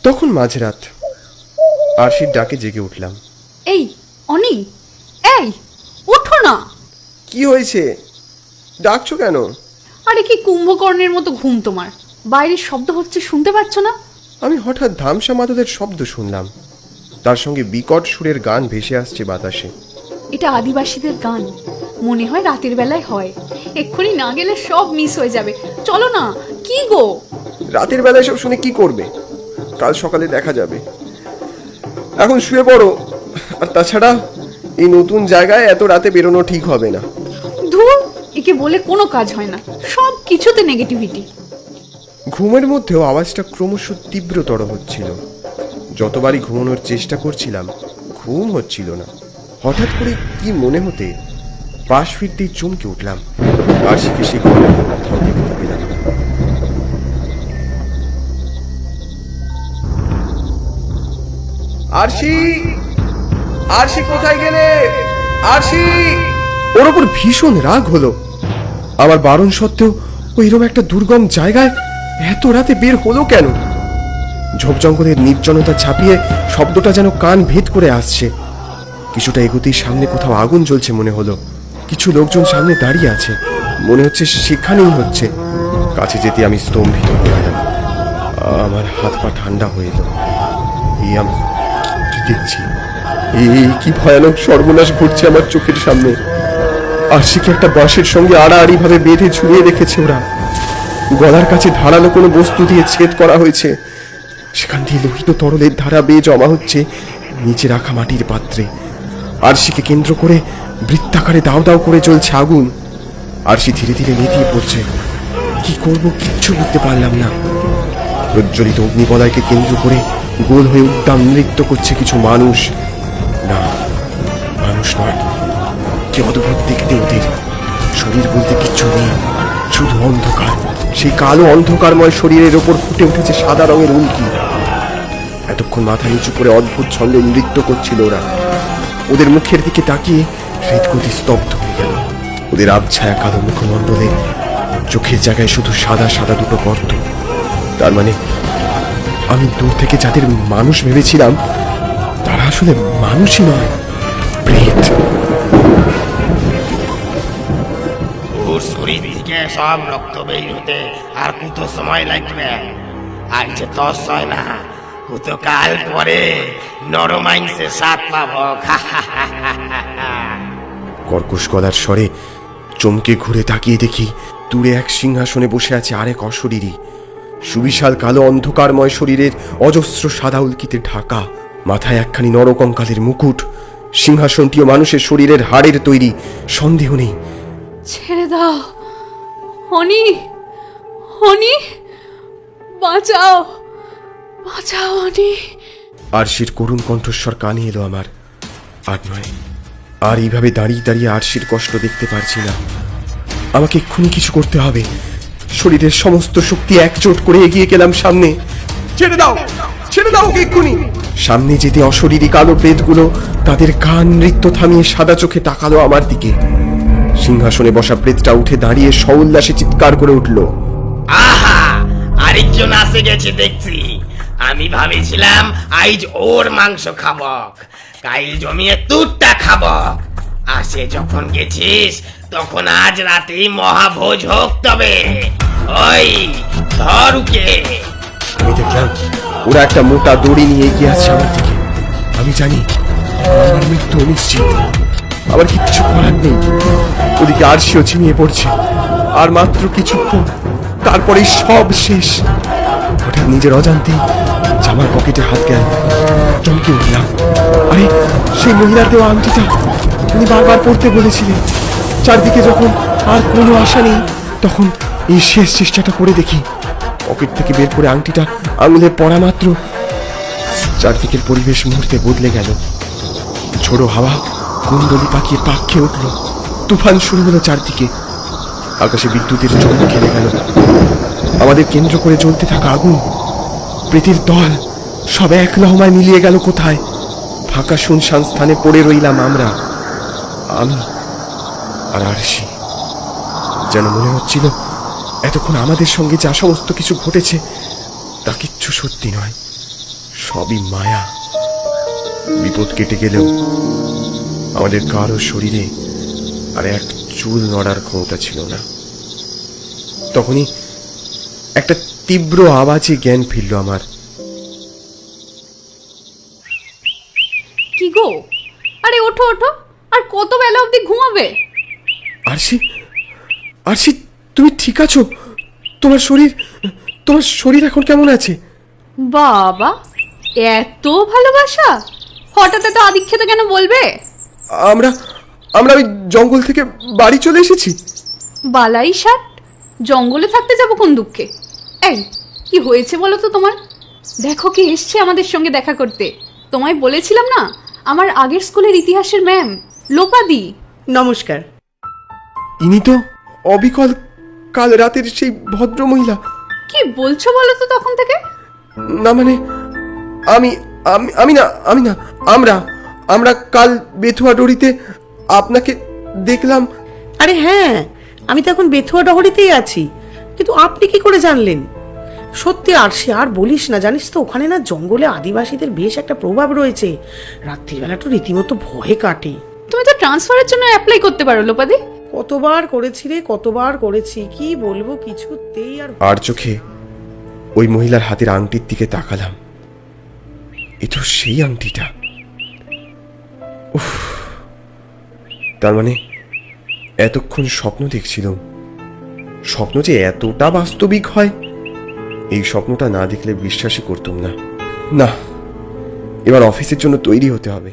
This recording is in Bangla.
তখন মাঝরাত। আরশির ডাকে জেগে উঠলাম। এই অনি, এই ওঠো না। কি হয়েছে, ডাকছো কেন? আরে কি কুম্ভকর্ণের মতো ঘুম তোমার? বাইরের শব্দ হচ্ছে, শুনতে পাচ্ছ না? আমি হঠাৎ ধামসা মাদলের শব্দ শুনলাম, তার সঙ্গে বিকট সুরের গান ভেসে আসছে বাতাসে। এটা আদিবাসীদের গান, মনে হয় রাতের বেলায় হয়। এক্ষুনি না গেলে সব মিস হয়ে যাবে। চলো না। কি গো, রাতের বেলায় সব শুনে কি করবে? কাল সকালে দেখা যাবে, এখন শুয়ে পড়ো। আর তাছাড়া এই নতুন জায়গায় এত রাতে বেরোনো ঠিক হবে না। ধুর, একে বলে কোনো কাজ হয় না, সব কিছুতে নেগেটিভিটি। ঘুমের মধ্যেও আওয়াজটা ক্রমশ তীব্রতর হচ্ছিল। যতবারই ঘুমানোর চেষ্টা করছিলাম, ঘুম হচ্ছিল না। হঠাৎ করে কি মনে হতে পাশ ফিরতেই চমকে উঠলাম। আরশিকে সে ঘরের কোথাও দেখতে পেলাম না। আরশি, আরশি কোথায় গেলে? আরশি! ওর ওপর ভীষণ রাগ হলো। আমার বারণ সত্ত্বেও ওইরকম একটা দুর্গম জায়গায় এত রাতে বের হলো কেন? ঝোপ জঙ্গলের নির্জনতা ছাপিয়ে শব্দটা যেন কান ভেদ করে আসছে। কিছুটা এগোতেই সামনে কোথাও আগুন জ্বলছে মনে হলো। কিছু লোকজন সামনে দাঁড়িয়ে আছে, মনে হচ্ছে সেখানেই হচ্ছে। কাছে যেতে আমি স্তম্ভিত হয়ে গেলাম। আমার হাত পা ঠান্ডা হয়ে এলো। এই আমি কি দেখছি? এই কি ভয়ানক সর্বনাশ ঘটছে আমার চোখের সামনে। আরশিকে একটা বাঁশের সঙ্গে আড়াআড়ি ভাবে বেঁধে ঝুলিয়ে রেখেছে ওরা। গলার কাছে ধারালো কোনো বস্তু দিয়ে ছেদ করা হয়েছে। সেখান দিয়ে লোহিত তরলের ধারা বেয়ে জমা হচ্ছে নিচে রাখা মাটির পাত্রে। আরশিকে কেন্দ্র করে বৃত্তাকারে দাও দাও করে জ্বলছে আগুন। আরশি ধীরে ধীরে নেতিয়ে পড়ছে। কি করব কিচ্ছু বুঝতে পারলাম না। প্রজ্বলিত অগ্নিবলয়কে কেন্দ্র করে গোল হয়ে উদ্দাম নৃত্য করছে কিছু মানুষ। না, মানুষ নয়, কি অদ্ভুত দেখতে ওদের। শরীর বলতে কিচ্ছু নেই, শুধু অন্ধকার। সেই কালো অন্ধকারময় শরীরের ওপর ফুটে উঠেছে সাদা রঙের উল্কি। এতক্ষণ মাথা নিচু করে অদ্ভুত ছন্দে নৃত্য করছিল ওরা। ওদের মুখের দিকে তাকিয়ে হৃদগতি স্তব্ধ হয়ে গেল। ওদের আবছায়া কালো মুখমণ্ডলে চোখের জায়গায় শুধু সাদা সাদা দুটো গর্ত। তার মানে আমি দূর থেকে যাদের মানুষ ভেবেছিলাম, তারা আসলে মানুষই নয়, প্রেত। ওর শরীর থেকে সব রক্ত বের হতে আর কত সময় লাগবে? আর যে তস হয় না, কত কাল পরে নরমাইন্সের স্বাদ পাবো। কর্কশ গলার স্বরে চমকে ঘুরে তাকিয়ে দেখি দূরে এক সিংহাসনে বসে আছে আরেক অশরীরী। সুবিশাল কালো অন্ধকারময় শরীরের অজস্র সাদা উল্কিতে ঢাকা, মাথায় একখানি নরকঙ্কালের মুকুট। সিংহাসনটিও মানুষের শরীরের হাড়ের তৈরি, সন্দেহ নেই। ছেড়ে দাও অনি, অনি, বাঁচাও, বাঁচাও অনি। আরশির করুণ কণ্ঠস্বর কানে এলো আমার। আর নয়, আর এইভাবে দাঁড়িয়ে দাঁড়িয়ে আরশির কষ্ট দেখতে পারছি না। আমাকে এক্ষুনি কিছু করতে হবে। শরীরের সমস্ত শক্তি একজোট করে এগিয়ে গেলাম সামনে। ছেড়ে দাও, ছেড়ে দাও ওকে এক্ষুনি। সামনে যেতে অশরীরী কালো প্রেতগুলো তাদের গান নৃত্য থামিয়ে সাদা চোখে তাকালো আমার দিকে। সিংহাসনে বসা প্রেতটা উঠে দাঁড়িয়ে সউল্লাসে চিৎকার করে উঠল, আহা, আরেকজন আসে গেছে দেখছি। আমি ভাবেছিলাম আইজ ওর মাংস খাবক, কাইল জমিয়ে তুরটা খাবক। আসে যখন গেছিস তখন আজ রাতেই মহাভোজ হোক। তবে ওই ধরুকে। আমি দেখলাম ওরা একটা মোটা দড়ি নিয়ে এগিয়ে আসছে আমার দিকে। আমি জানি আমার মৃত্যু অনিশ্চিত, আমার কিচ্ছু করার নেই। ওদিকে আরশিও ঝিমিয়ে পড়ছে। আর মাত্র কিছুক্ষণ, তারপরেই সব শেষ। হঠাৎ নিজের অজান্তেই জামার পকেটে হাত গেল। চমকে উঠলাম। আরে সেই মহিলার দেওয়া আংটিটা উনি বারবার পড়তে বলেছিলেন। চারদিকে যখন আর কোনো আশা নেই, তখন এই শেষ চেষ্টাটা করে দেখি। পকেট থেকে বের করে আংটিটা আঙুলে পড়া মাত্র চারদিকের পরিবেশ মুহূর্তে বদলে গেল। ঝোড়ো হাওয়া কুণ্ডলি পাকিয়ে পাক খেয়ে উঠল। তুফান শুরু হলো চারদিকে। আকাশে বিদ্যুতের চমক খেলে গেল। আমাদের কেন্দ্র করে জ্বলতে থাকা আগুন, প্রেতের দল সব এক লহমায় মিলিয়ে গেল কোথায়। ফাঁকা শুনশান স্থানে পড়ে রইলাম আমরা, আমি আর আরশি। যেন মনে হচ্ছিল এতক্ষণ আমাদের সঙ্গে যা সমস্ত কিছু ঘটেছে তা কিচ্ছু সত্যি নয়, সবই মায়া। বিপদ কেটে গেলেও আমাদের কারো শরীরে আর এক চুল নড়ার ক্ষমতা ছিল না। তখনই একটা তীব্র আওয়াজে জ্ঞান ফিরল আমার। কি গো, আরে ওঠো ওঠো, আর কত বেলা অবধি ঘুমাবে? আরশি, আরশি, তুমি ঠিক আছো? তোমার শরীর এখন কেমন আছে? বাবা, এত ভালোবাসা! হঠাৎ এত আদিক্ষেতা কেন বলবে? আমরা ওই জঙ্গল থেকে বাড়ি চলে এসেছি। বালাই ষাট, জঙ্গলে থাকতে যাবো কোন দুঃখে? এই, কি হয়েছে বলো তো তোমার? দেখো কে এসছে আমাদের সঙ্গে দেখা করতে। তোমায় বলেছিলাম না, আমার আগের স্কুলের ইতিহাসের ম্যাম লোপাদি। নমস্কার। ইনি তো অবিকল কাল রাতের সেই ভদ্র মহিলা। কি বলছো বলো তো তখন থেকে? না মানে আমি আমি না আমরা কাল বেথুয়া ডোরিতে আপনাকে দেখলাম। আরে হ্যাঁ, আমি তো এখন বেথুয়া ডহরিতেই আছি, কিন্তু আপনি কি করে জানলেন? সত্যি আরশি, আর বলিস না, জানিস তো ওখানে না জঙ্গলে আদিবাসীদের বেশ একটা প্রভাব রয়েছে। রাত্রিবেলা তো রীতিমতো ভয়ে কাটে। তুমি তো ট্রান্সফারের জন্য অ্যাপ্লাই করতে পারো লোপাদি। কতবার করেছি, কি বলবো, কিছুতেই আর চোখে ওই মহিলার হাতের আংটির দিকে তাকালাম। এ তো সেই আংটিটা। উফ, তার মানে এতক্ষণ স্বপ্ন দেখছিলাম। স্বপ্ন যে এতটা বাস্তবিক হয়, এই স্বপ্নটা না দেখলে বিশ্বাসই করতাম না। না, এবার অফিসের জন্য তৈরি হতে হবে।